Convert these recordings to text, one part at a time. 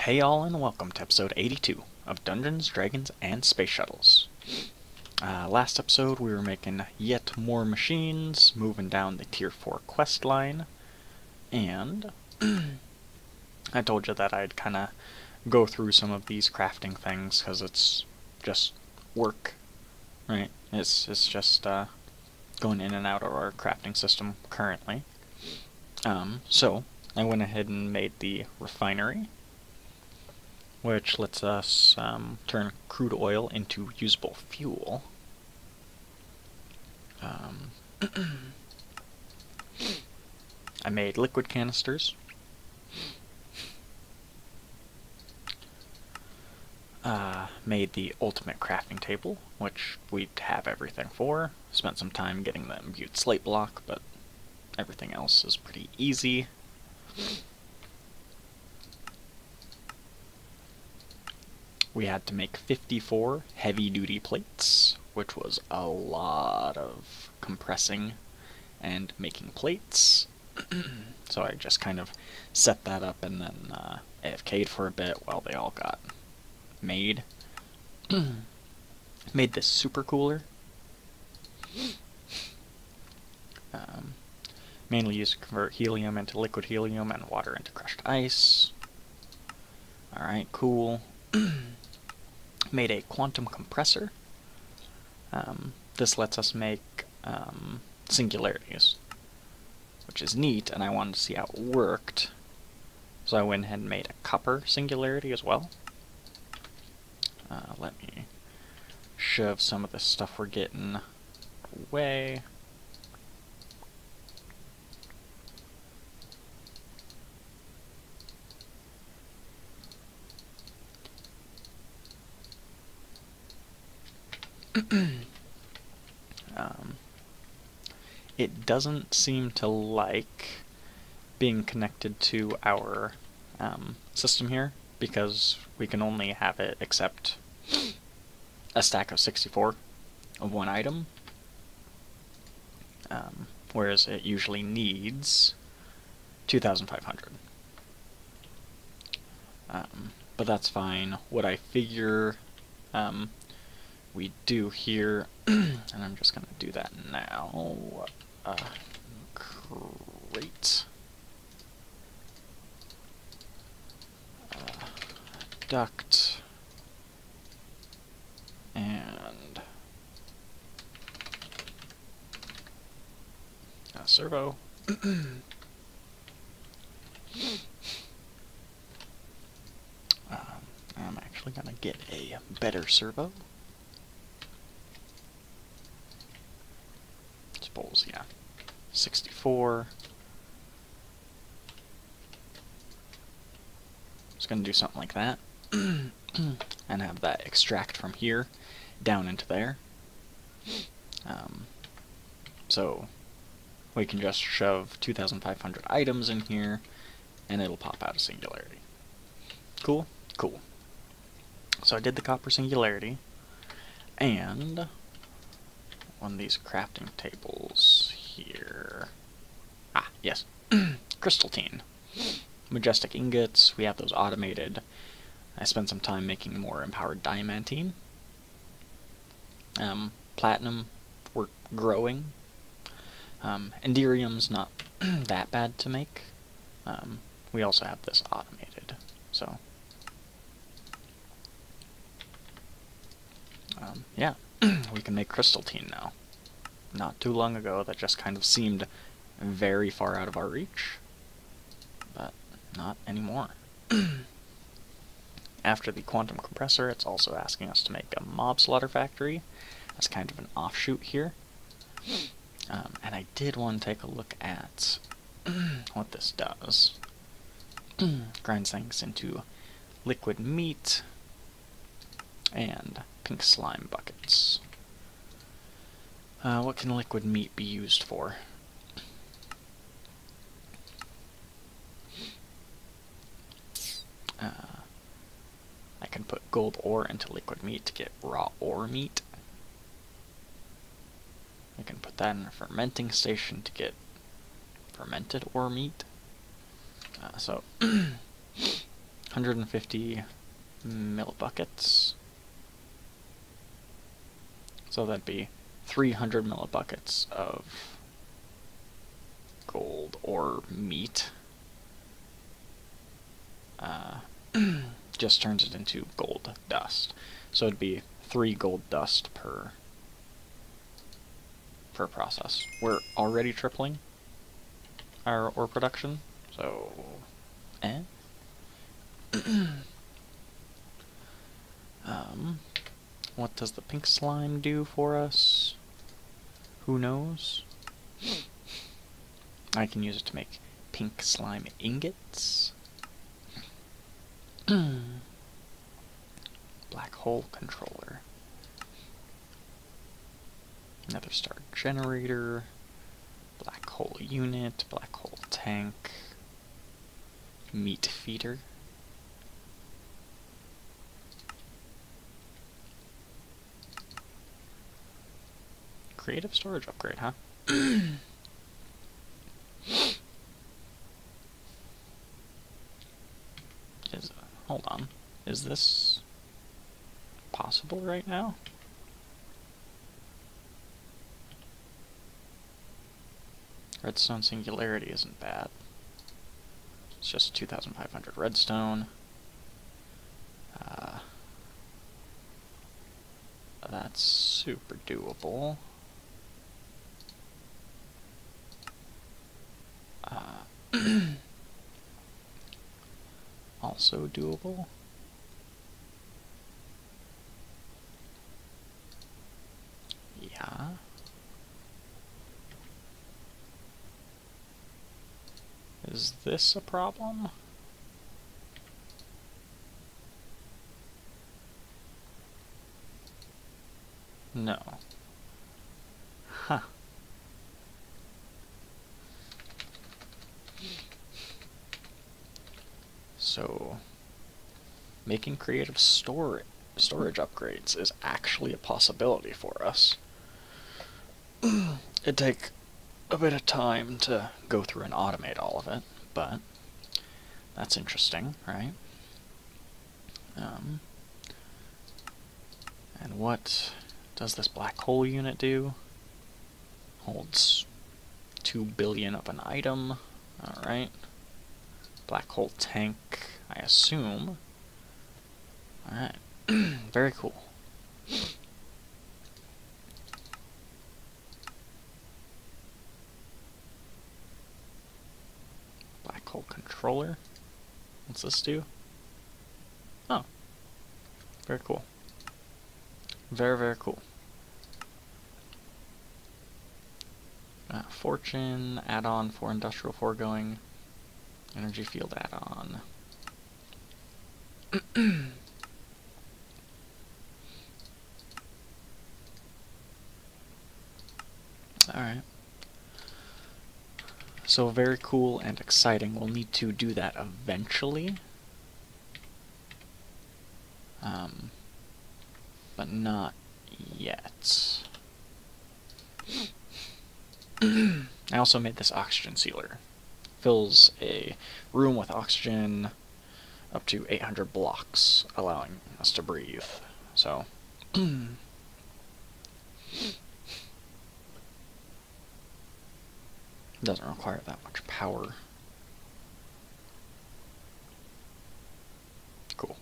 Hey all, and welcome to episode 82 of Dungeons, Dragons, and Space Shuttles. Last episode we were making yet more machines, moving down the tier 4 quest line, and I told you that I'd kind of go through some of these crafting things, because it's just work, right? It's just going in and out of our crafting system currently. So I went ahead and made the refinery, which lets us turn crude oil into usable fuel. I made liquid canisters. Made the ultimate crafting table, which we'd have everything for. Spent some time getting the imbued slate block, but everything else is pretty easy. We had to make 54 heavy-duty plates, which was a lot of compressing and making plates. So I just kind of set that up and then AFK'd for a bit while they all got made. Made this super cooler. Mainly used to convert helium into liquid helium and water into crushed ice. Alright, cool. Made a quantum compressor. This lets us make singularities, which is neat, and I wanted to see how it worked. So I went ahead and made a copper singularity as well. Let me shove some of the stuff we're getting away. It doesn't seem to like being connected to our system here, because we can only have it accept a stack of 64 of one item, whereas it usually needs 2,500. But that's fine. What I figure we do here, and I'm just going to do that now. Great. Duct. And a servo. I'm actually going to get a better servo. Suppose, yeah. 64. Just going to do something like that. And have that extract from here down into there. So we can just shove 2,500 items in here and it'll pop out a singularity. Cool? Cool. So I did the copper singularity, and one of these crafting tables here. Ah, yes. Crystalline. Majestic ingots, we have those automated. I spent some time making more empowered diamantine. Platinum, we're growing. Enderium's not that bad to make. We also have this automated, so yeah, we can make crystalline now. Not too long ago, that just kind of seemed very far out of our reach, but not anymore. After the quantum compressor, it's also asking us to make a mob slaughter factory. That's kind of an offshoot here. And I did want to take a look at what this does. Grinds things into liquid meat and pink slime buckets. What can liquid meat be used for? I can put gold ore into liquid meat to get raw ore meat. I can put that in a fermenting station to get fermented ore meat. So 150 millibuckets. So that'd be 300 millibuckets of gold or meat. Just turns it into gold dust. So it'd be 3 gold dust per process. We're already tripling our ore production, so what does the pink slime do for us? Who knows? I can use it to make pink slime ingots. Black hole controller. Another star generator. Black hole unit. Black hole tank. Meat feeder. Creative storage upgrade, huh? Hold on. Is this possible right now? Redstone singularity isn't bad. It's just 2,500 redstone. That's super doable. Also doable. Yeah. Is this a problem? No. Huh. So, making creative storage upgrades is actually a possibility for us. It'd take a bit of time to go through and automate all of it, but that's interesting, right? And what does this black hole unit do? Holds 2 billion of an item. Alright. Black hole tank, I assume. Alright. Very cool. Black hole controller. What's this do? Oh. Very cool. Very, very cool. Fortune add-on for industrial foregoing. Energy field add-on. Alright. So very cool and exciting. We'll need to do that eventually. But not yet. I also made this oxygen sealer. Fills a room with oxygen up to 800 blocks, allowing us to breathe. So, doesn't require that much power. Cool.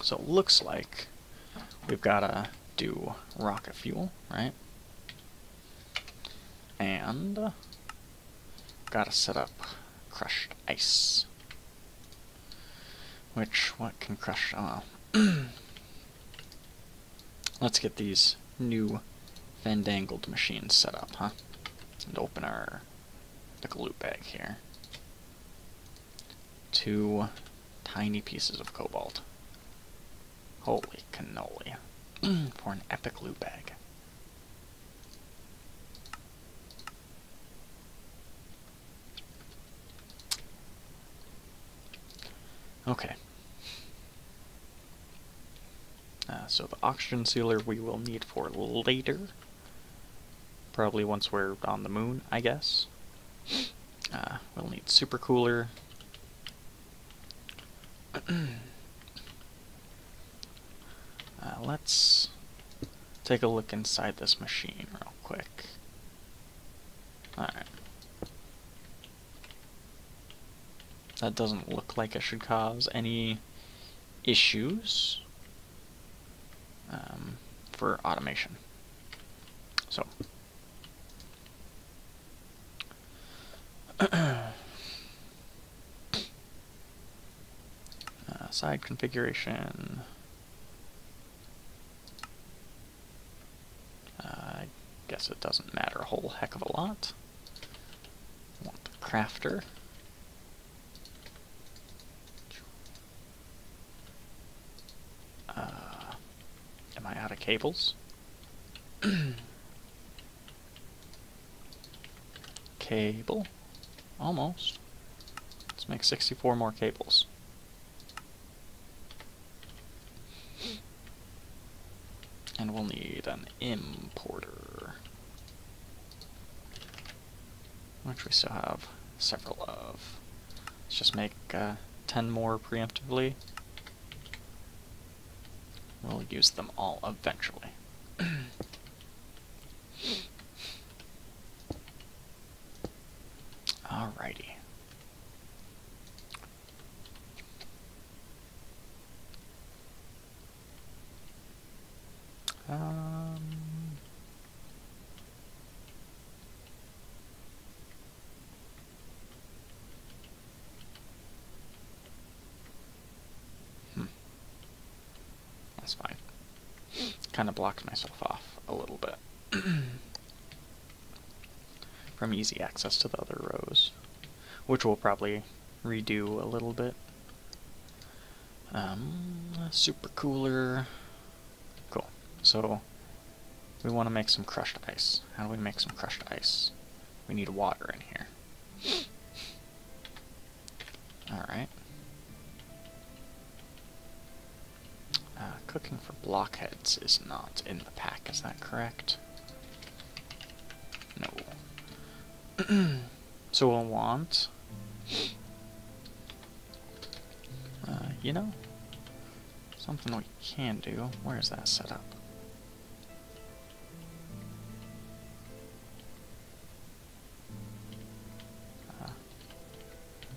So it looks like we've gotta do rocket fuel, right? And gotta set up crushed ice. What can crush? Let's get these new fandangled machines set up, huh? And open our pickle loot bag here. 2 tiny pieces of cobalt. Holy cannoli. For an epic loot bag. Okay. So the oxygen sealer we will need for later. Probably once we're on the moon, I guess. We'll need super cooler. Let's take a look inside this machine real quick. Alright. That doesn't look like it should cause any issues for automation. So, side configuration. I guess it doesn't matter a whole heck of a lot. Want the crafter. Am I out of cables? Cable. Almost. Let's make 64 more cables. And we'll need an importer, which we still have several of. Let's just make 10 more preemptively. We'll use them all eventually. Alrighty. That's fine. Kind of blocked myself off a little bit from easy access to the other rows, which we'll probably redo a little bit. Super cooler. Cool. So we want to make some crushed ice. How do we make some crushed ice? We need water in here. Alright. Cooking for blockheads is not in the pack, is that correct? No. So we'll want... you know, something we can do. Where is that set up?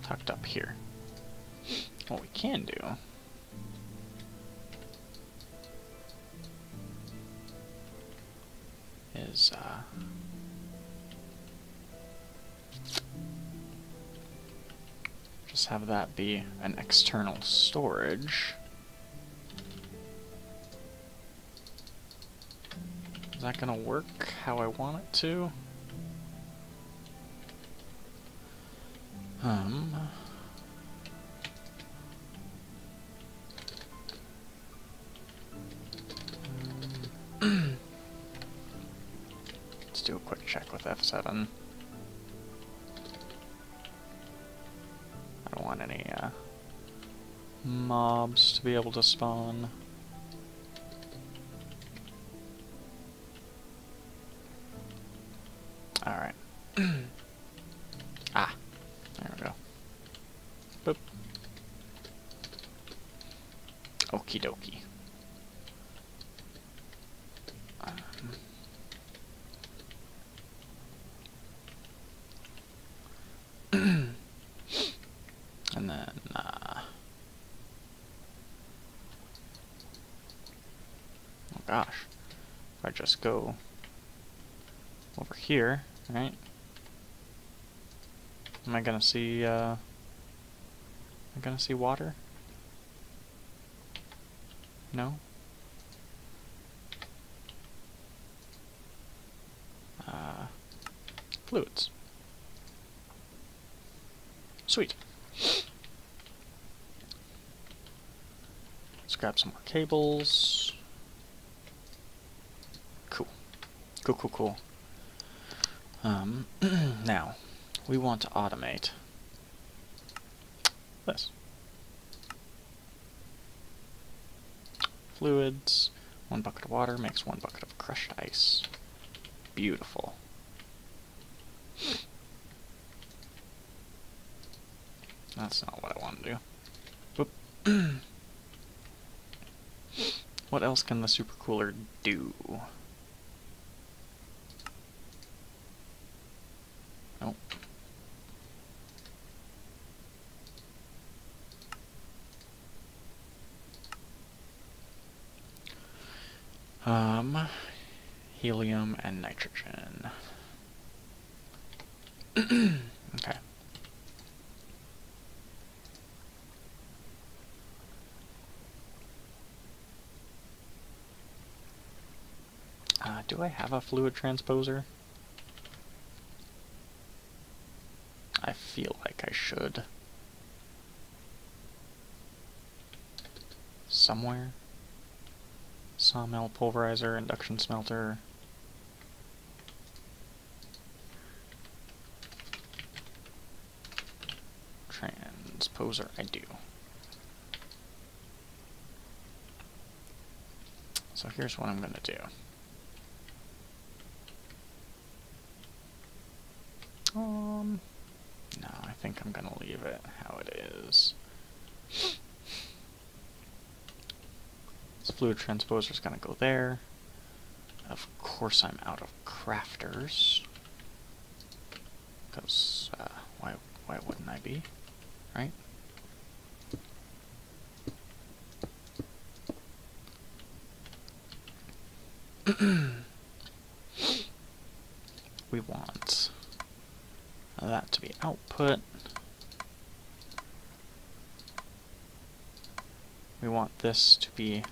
Tucked up here. What we can do is just have that be an external storage. Is that gonna work how I want it to? Let's do a quick check with F7. I don't want any mobs to be able to spawn. Alright. Ah, there we go. Boop. Okie dokie. And then, oh gosh, if I just go over here, right? Am I gonna see, water? No? Fluids. Sweet. Let's grab some more cables. Cool. Cool, cool, cool. Now, we want to automate this. Fluids. 1 bucket of water makes 1 bucket of crushed ice. Beautiful. That's not what I want to do. Boop. What else can the supercooler do? Oh. Helium and nitrogen. Okay. Do I have a fluid transposer? I feel like I should. Somewhere? Sawmill, pulverizer, induction smelter. Transposer, I do. So here's what I'm gonna do. No, I think I'm gonna leave it how it is. This fluid transposer is gonna go there. Of course I'm out of crafters. Because, why wouldn't I be? Right? We want that to be output. We want this to be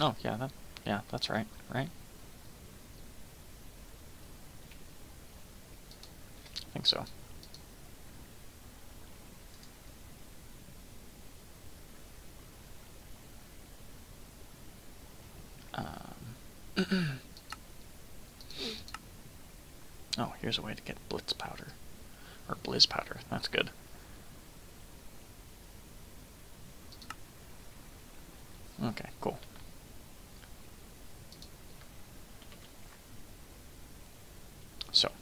Oh, yeah, that's right, right? I think so. Oh, here's a way to get blitz powder. Or blizz powder, that's good. Okay, cool. So.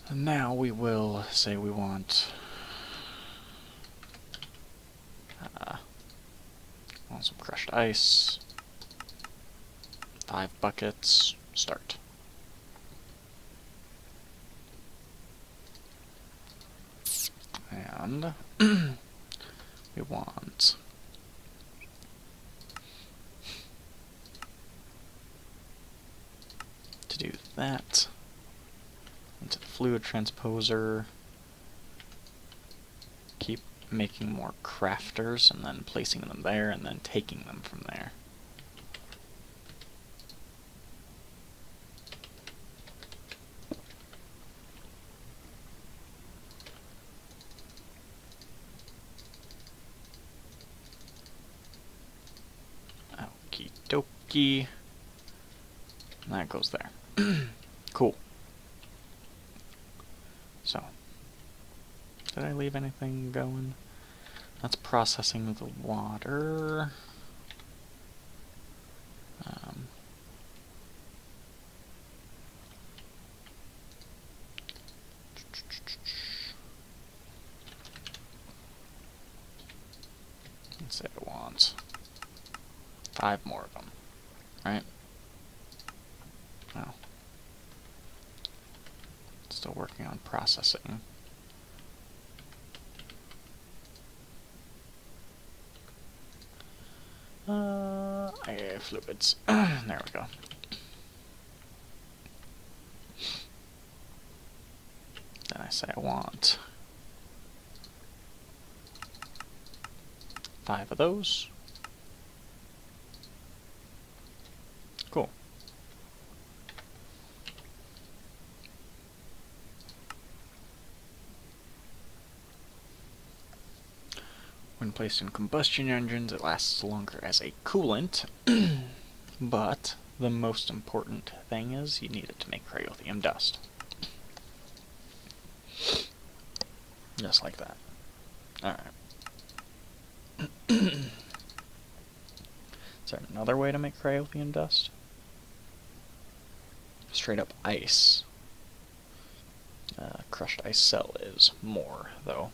And now we will say we want some crushed ice. 5 buckets. Start. And we want to do that into the fluid transposer. Keep making more crafters and then placing them there and then taking them from there. Okie dokie. And that goes there. Cool. So, did I leave anything going? That's processing the water. Let's say I want 5 more of them, right? Oh. Still working on processing. Fluids. There we go. Then I say I want 5 of those. Cool. When placed in combustion engines, it lasts longer as a coolant, but the most important thing is you need it to make Cryotheum dust. Just like that. Alright. Is there another way to make Cryotheum dust? Straight up ice. Crushed ice cell is more, though.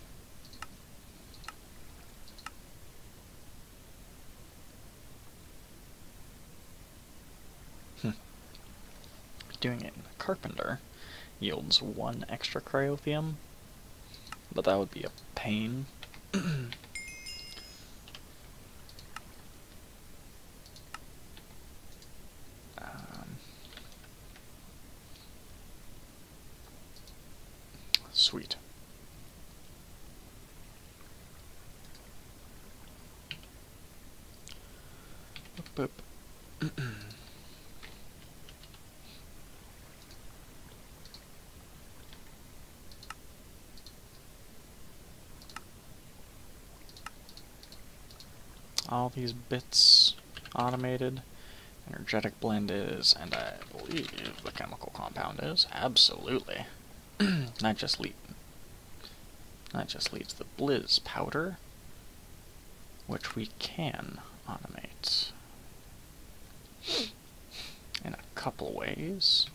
Doing it in Carpenter yields 1 extra Cryotheum, but that would be a pain. Sweet. Boop, boop. All these bits automated. Energetic blend is, and I believe the chemical compound is, absolutely. That just leaves the Blizz powder, which we can automate in a couple ways.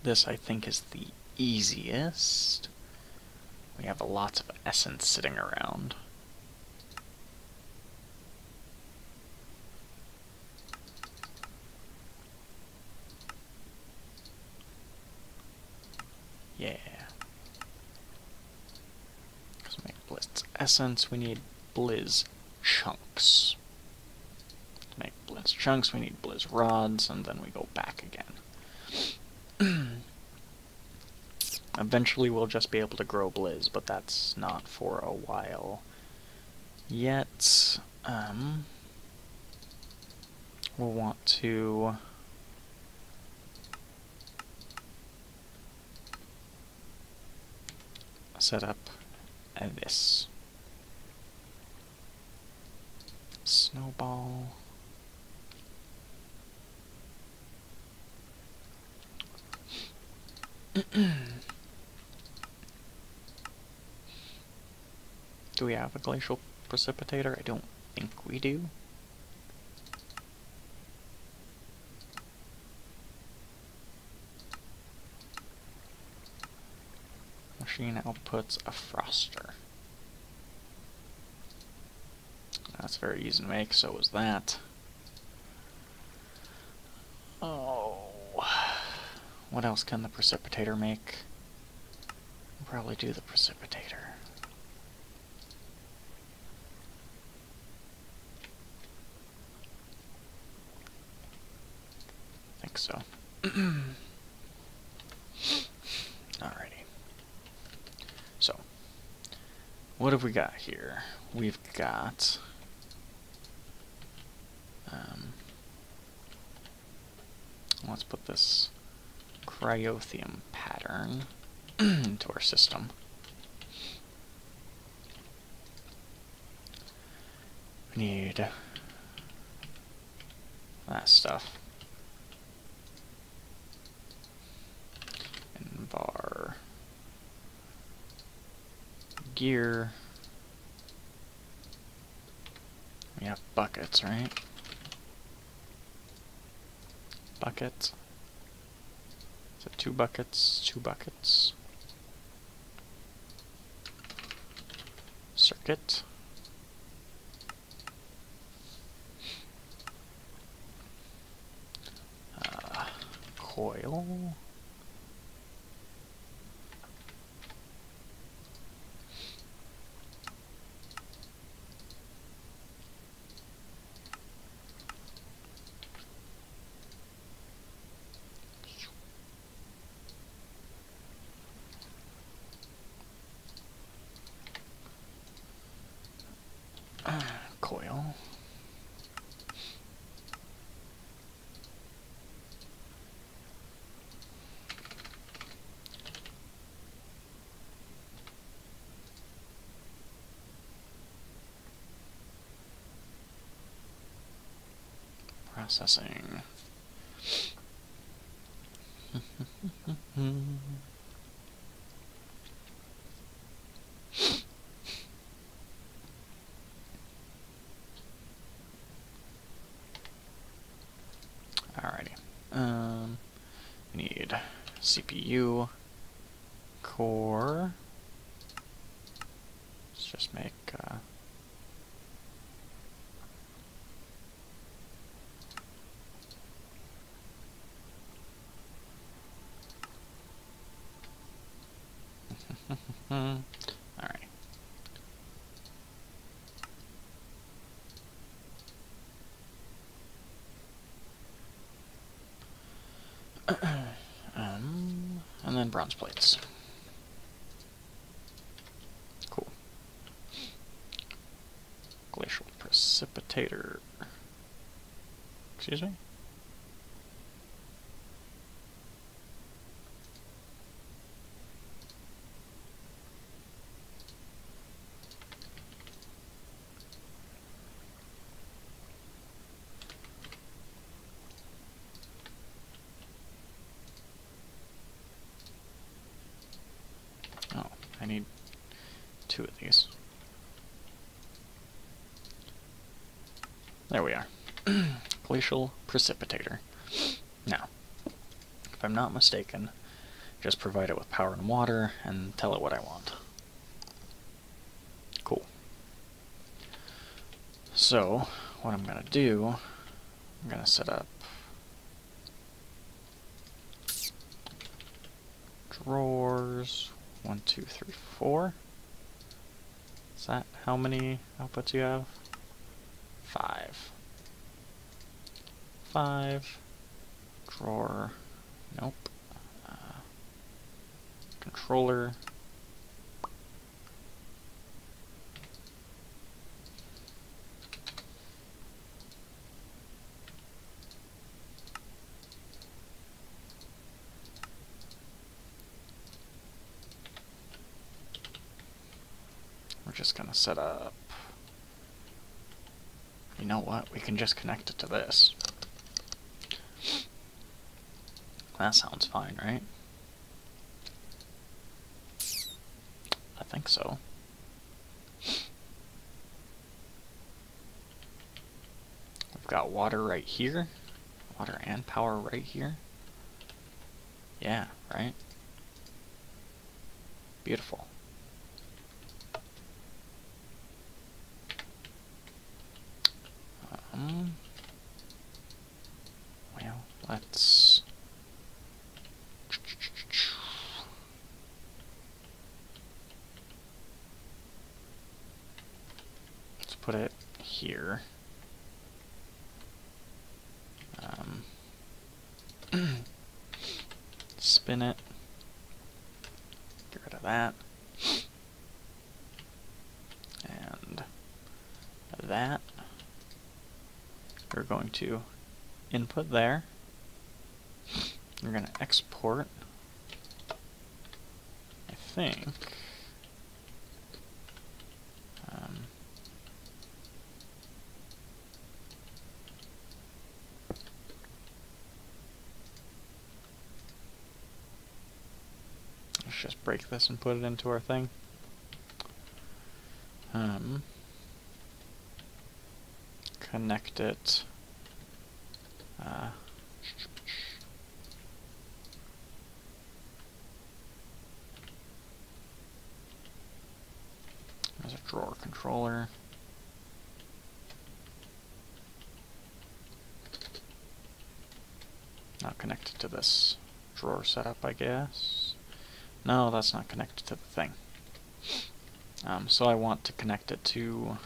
This I think is the easiest. We have lots of essence sitting around. Yeah. To make Blizz essence, we need Blizz chunks. To make Blizz chunks, we need Blizz rods, and then we go back again. Eventually we'll just be able to grow Blizz, but that's not for a while yet. We'll want to set up this snowball. Do we have a glacial precipitator? I don't think we do. Machine outputs a froster. That's very easy to make, so is that. Oh. What else can the precipitator make? We'll probably do the precipitator. I think so. Alrighty. So, what have we got here? We've got let's put this Cryotheum pattern into our system. We need that stuff. And var gear. We have buckets, right? Bucket. So 2 buckets, 2 buckets. Circuit. Coil. Coil. Processing. Alrighty. We need CPU, core. Let's just make alright. And then bronze plates. Cool. Glacial precipitator. Excuse me? Oh, I need 2 of these. There we are. Glacial precipitator. Now, if I'm not mistaken, just provide it with power and water and tell it what I want. Cool. So, what I'm going to do, I'm going to set up drawers. 1, 2, 3, 4. Is that how many outputs you have? 5. 5. Drawer. Nope. Controller. We're just gonna set up. You know what? We can just connect it to this. That sounds fine, right? I think so. We've got water right here. Water and power right here. Yeah, right? Beautiful. Well, let's put it here. Spin it. Get rid of that. And that. We're going to input there. We're going to export. I think. Let's just break this and put it into our thing. Connect it. There's a drawer controller. Not connected to this drawer setup, I guess. No, that's not connected to the thing. So I want to connect it to,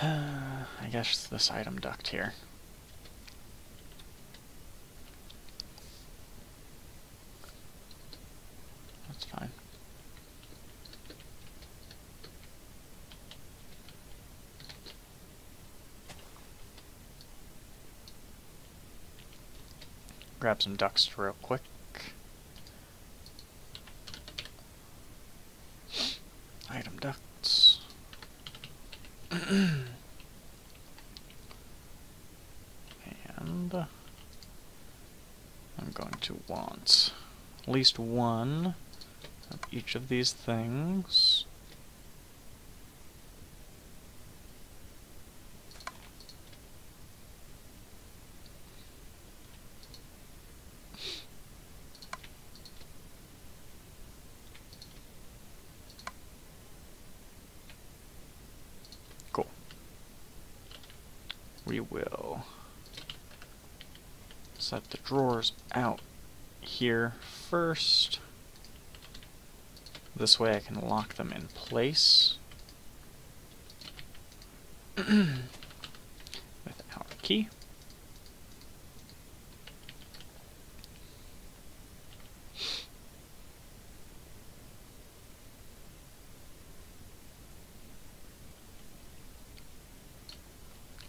I guess, this item duct here. That's fine. Grab some ducts real quick. Item ducts. to want at least one of each of these things. Cool. We will set the drawers out here first. This way I can lock them in place with our key.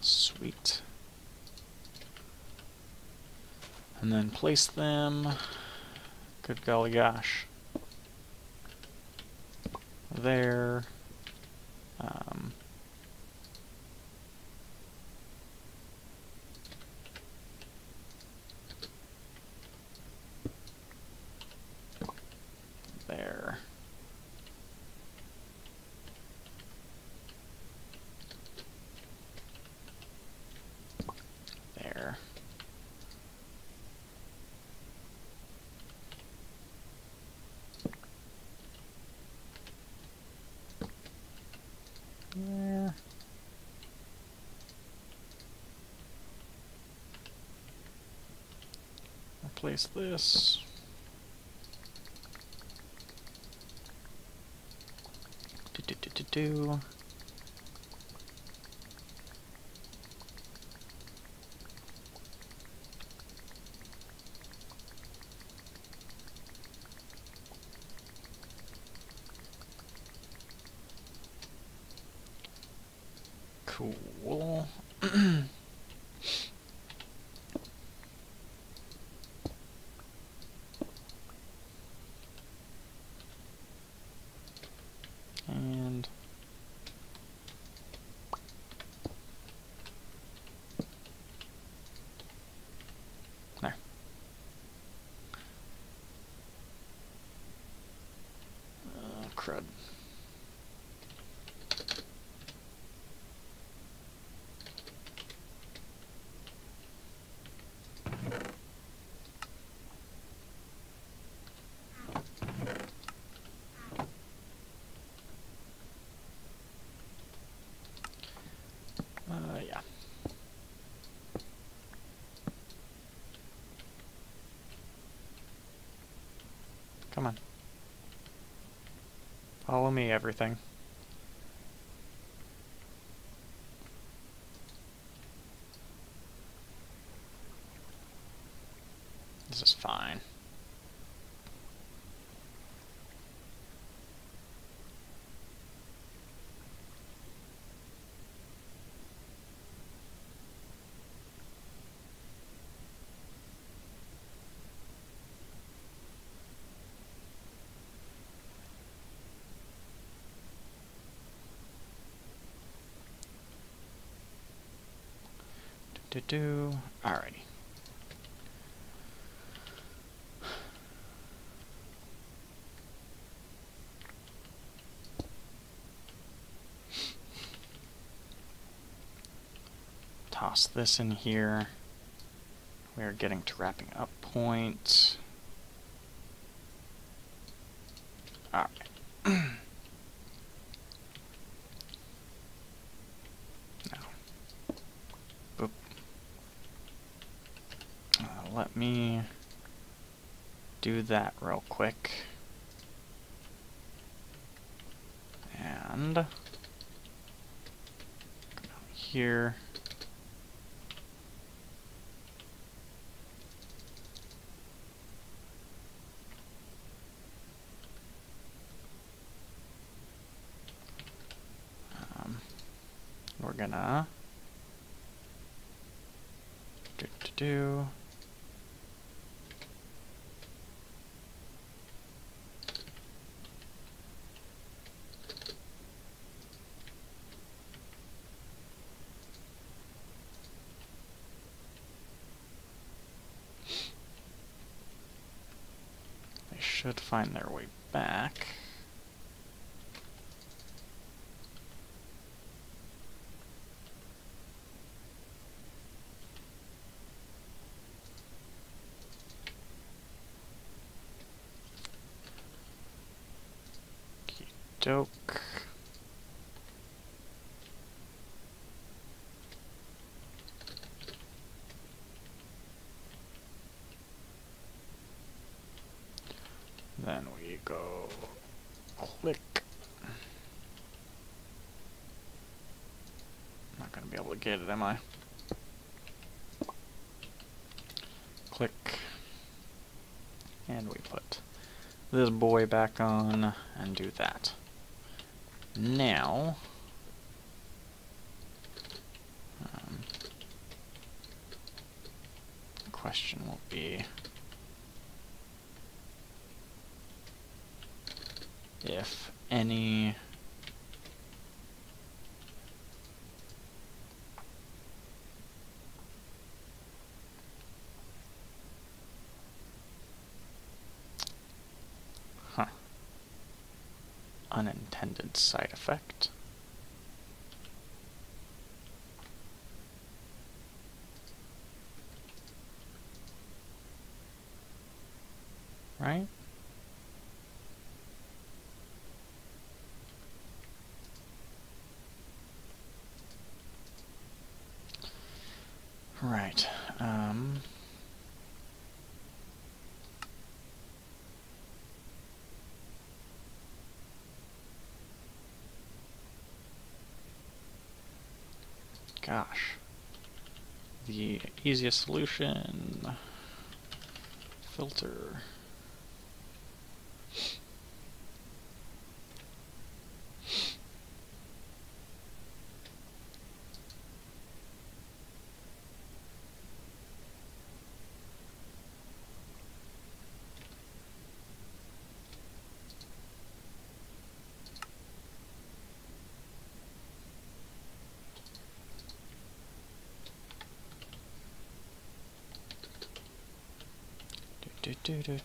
Sweet. And then place them, good golly gosh, there. There. There. There. Replace this. Do. Cool. And there. Crud. Yeah. Come on. Follow me, everything. This is fine. Alrighty. Toss this in here. We are getting to wrapping up point. Alright. Let me do that real quick. And here. We're gonna do should find their way back. Doke. Then we go click. I'm not going to be able to get it, am I? Click. And we put this boy back on and do that. Now, the question will be if any unintended side effect. Right? Right. Gosh. The easiest solution. Filter.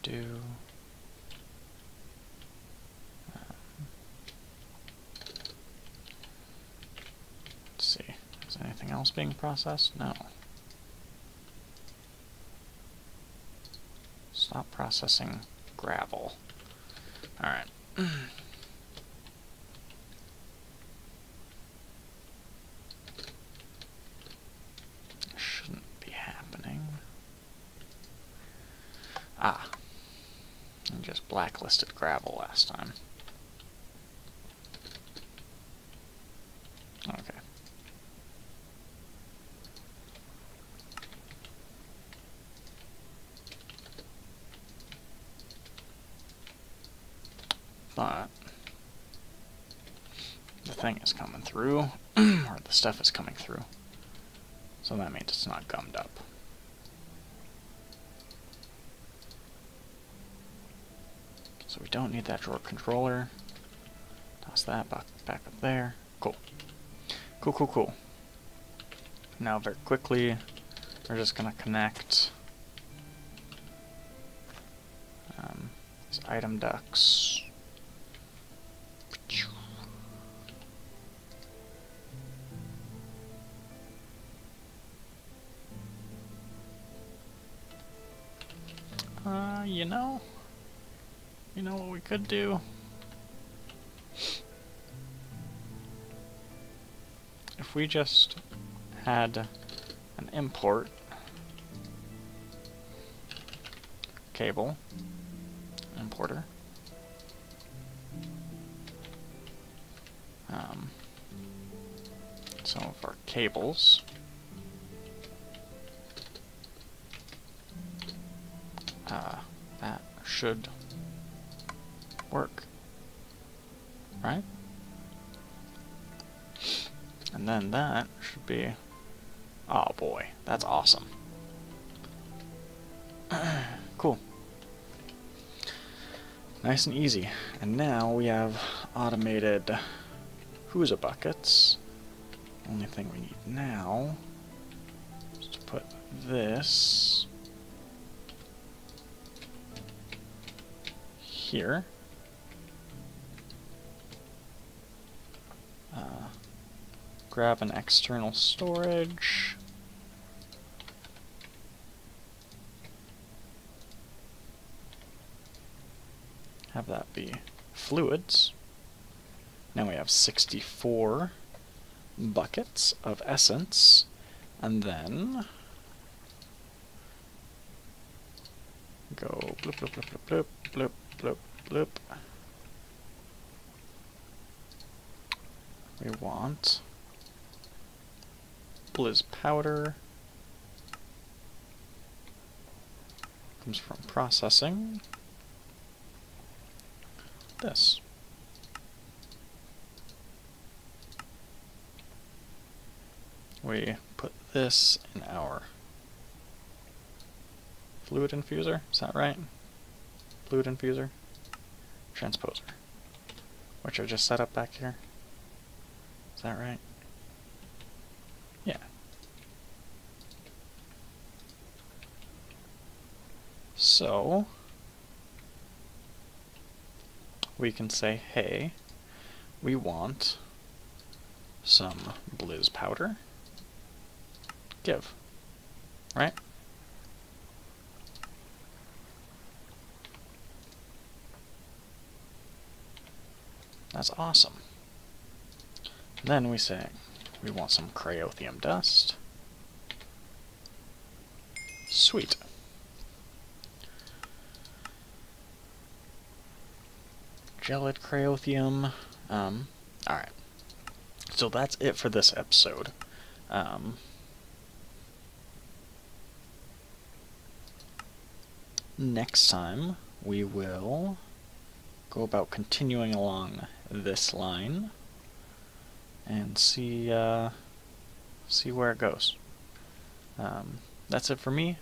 Do. Let's see. Is anything else being processed? No. Stop processing gravel. Alright. Shouldn't be happening. Ah. I just blacklisted gravel last time. Okay. But the thing is coming through, or the stuff is coming through. So that means it's not gummed up. So we don't need that drawer controller. Toss that back up there. Cool. Cool. Now very quickly, we're just gonna connect these item ducts. You know what we could do? If we just had an import cable, importer, some of our cables, that should work, right? And then that should be, oh boy, that's awesome. Cool. Nice and easy. And now we have automated Who's-a buckets. Only thing we need now is to put this here. Grab an external storage. Have that be fluids. Now we have 64 buckets of essence, and then go bloop bloop bloop bloop bloop bloop bloop. We want blizz powder. Comes from processing. This. We put this in our fluid infuser, is that right? Fluid infuser? Transposer. Which I just set up back here. Is that right? Yeah. So, we can say, hey, we want some blizz powder. Give. Right? That's awesome. Then we say we want some Cryotheum dust. Sweet. Gelid Cryotheum. Alright. So that's it for this episode. Next time we will go about continuing along this line and see where it goes. That's it for me.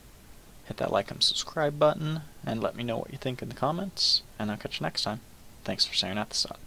Hit that like and subscribe button and let me know what you think in the comments, and I'll catch you next time. Thanks for staring at the sun.